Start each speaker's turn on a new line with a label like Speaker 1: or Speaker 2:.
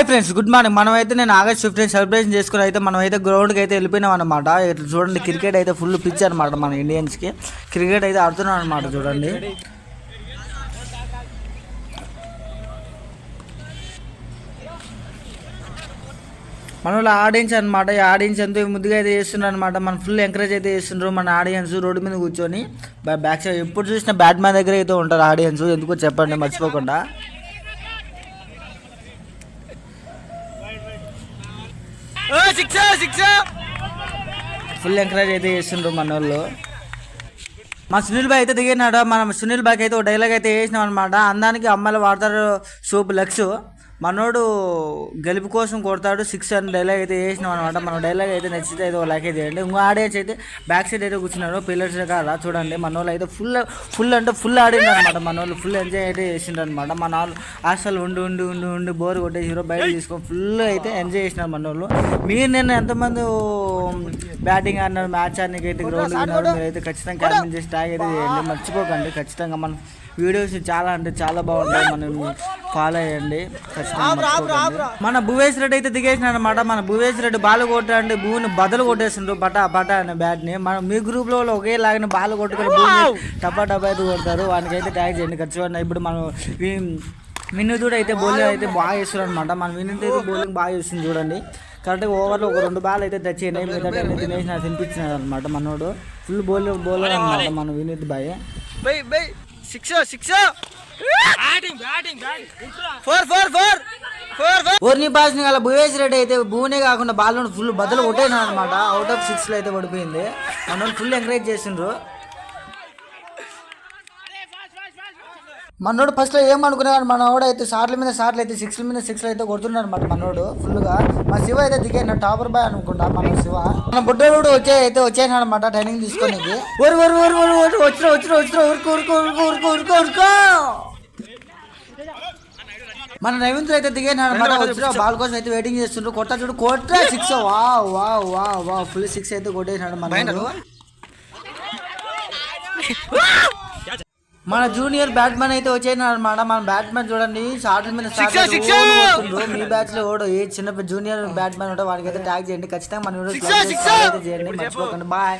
Speaker 1: Friends, good morning. మనమైతే నేను August 15 celebration చేసుకుని అయితే మనమైతే గ్రౌండ్కి అయితే వెళ్ళిపోయినాం అనమాట. ఇట్లా చూడండి, క్రికెట్ అయితే ఫుల్ పిచ్ అనమాట. మన ఇండియన్స్కి క్రికెట్ అయితే ఆడుతున్నాం అనమాట. చూడండి, మన వాళ్ళ ఆడియన్స్ అనమాట. ఈ ఆడియన్స్ ఎంతో ముద్దుగా అయితే చేస్తున్నారు అనమాట. మన ఫుల్ ఎంకరేజ్ అయితే చేస్తున్నారు మన ఆడియన్స్. రోడ్డు మీద కూర్చొని బ్యాక్ సైడ్ ఎప్పుడు చూసినా బ్యాట్మ్యాన్ దగ్గర అయితే ఉంటారు ఆడియన్స్. ఎందుకో చెప్పండి మర్చిపోకుండా. ఫుల్ ఎంకరేజ్ అయితే చేస్తుండ్రు మన వాళ్ళు. మా సునీల్ బాయ్ అయితే దిగినాడు. మనం సునీల్ బాయ్కి అయితే ఒక డైలాగ్ అయితే వేసినాం అనమాట. అందానికి అమ్మాయిలు వాడతారు సోపు లక్స్, మనోడు గెలుపు కోసం కొడతాడు 6 అని డైలాగ్ అయితే వేసినాం అనమాట. మన డైలాగ్ అయితే నచ్చితే అయితే ఒక లైక్ అయితే చేయండి. ఇంకో ఆడియన్స్ అయితే బ్యాక్ సైడ్ అయితే కూర్చున్నారు పిల్లర్స్ కాదా. చూడండి, మన వాళ్ళు అయితే ఫుల్ అంటే ఫుల్ ఆడిండ్రు అనమాట. మన వాళ్ళు ఫుల్ ఎంజాయ్ అయితే చేసిండ్రు అనమాట. మన వాళ్ళు హాస్టల్ ఉండి బోర్ కొట్టేసారు, బయట తీసుకొని ఫుల్ అయితే ఎంజాయ్ చేసినారు మన వాళ్ళు. మీరు నేను ఎంతమంది బ్యాటింగ్ ఆడినారు, మ్యాచ్ ఆడినకి అయితే గ్రౌండ్ విన్నారు, మీరు అయితే ఖచ్చితంగా కామెంట్ చేసి ట్యాగ్ అయితే చేయండి, మర్చిపోకండి. ఖచ్చితంగా మన వీడియోస్ చాలా అంటే చాలా బాగుంటాయి, మనం ఫాలో అయ్యండి ఖచ్చితంగా. మన భువేష్ రెడ్డి అయితే దిగేసినాడు అనమాట. మన భువేష్ రెడ్డి బాల్ కొట్టాడంటే భూమిని బదలు కొట్టేసిండ్రు పటా అనే బ్యాట్ని. మన మీ గ్రూప్లో ఒకేలాగిన బాల్ కొట్టుకొని భూమి టపా అయితే కొడతారు. వానికైతే ట్యాగ్ చేయండి ఖచ్చితంగా. ఇప్పుడు మనం వినోదుడు అయితే బౌలింగ్ అయితే బాగా చేస్తున్నారు అనమాట. మన వినోద్ అయితే బౌలింగ్ బాగా చేస్తుంది చూడండి. కరెక్ట్గా ఓవర్లో ఒక 2 బాల్ అయితే టచ్ అయినాయి, మిగతా తినేసిన తినిపించినాడు అనమాట. మనోడు ఫుల్ బౌలర్ అనమాట మన వినోద్ బాయ్. ఓర్ని బాల్స్ని గల భువేష్ రెడ్డి అయితే భూనే కాకుండా బాల్ ఫుల్ బదులు కొట్టేనా అనమాట. అవుట్ ఆఫ్ 6 అయితే పడిపోయింది. మన ఫుల్ ఎంకరేజ్ చేసిండ్రు. మనోడు ఫస్ట్లో ఏమనుకున్నాడు, మనోడు అయితే షార్ట్ల మీద షార్ట్లు అయితే 6ల మీద 6లు అయితే కొడుతున్నాడు అనమాట. మనోడు ఫుల్గా మా శివ అయితే దిగాడు టాపర్ బాయ్ అనుకుంటా. మన శివ మన బుడ్డోడు వచ్చేసాడు అనమాట ట్రైనింగ్ తీసుకొని. ఊరుకో మన రవీంద్ర అయితే దిగాడు అనమాట. వచ్చిన బాల్ కోసం అయితే వెయిటింగ్ చేస్తుండ్రు. కొట్ట 6 వా ఫుల్ 6 అయితే కొట్టేసినాడు మనోడు. మన జూనియర్ బ్యాట్మెన్ అయితే వచ్చేసినాడు అనమాట. మన బ్యాట్మెన్ చూడండి షార్ట్ల మీద మీ బ్యాచ్ లో ఓడు ఏ చిన్న జూనియర్ బ్యాట్మెన్ ఉంటే వాడికి అయితే ట్యాగ్ చేయండి ఖచ్చితంగా. మన చేయండి మర్చిపోకండి. బాయ్.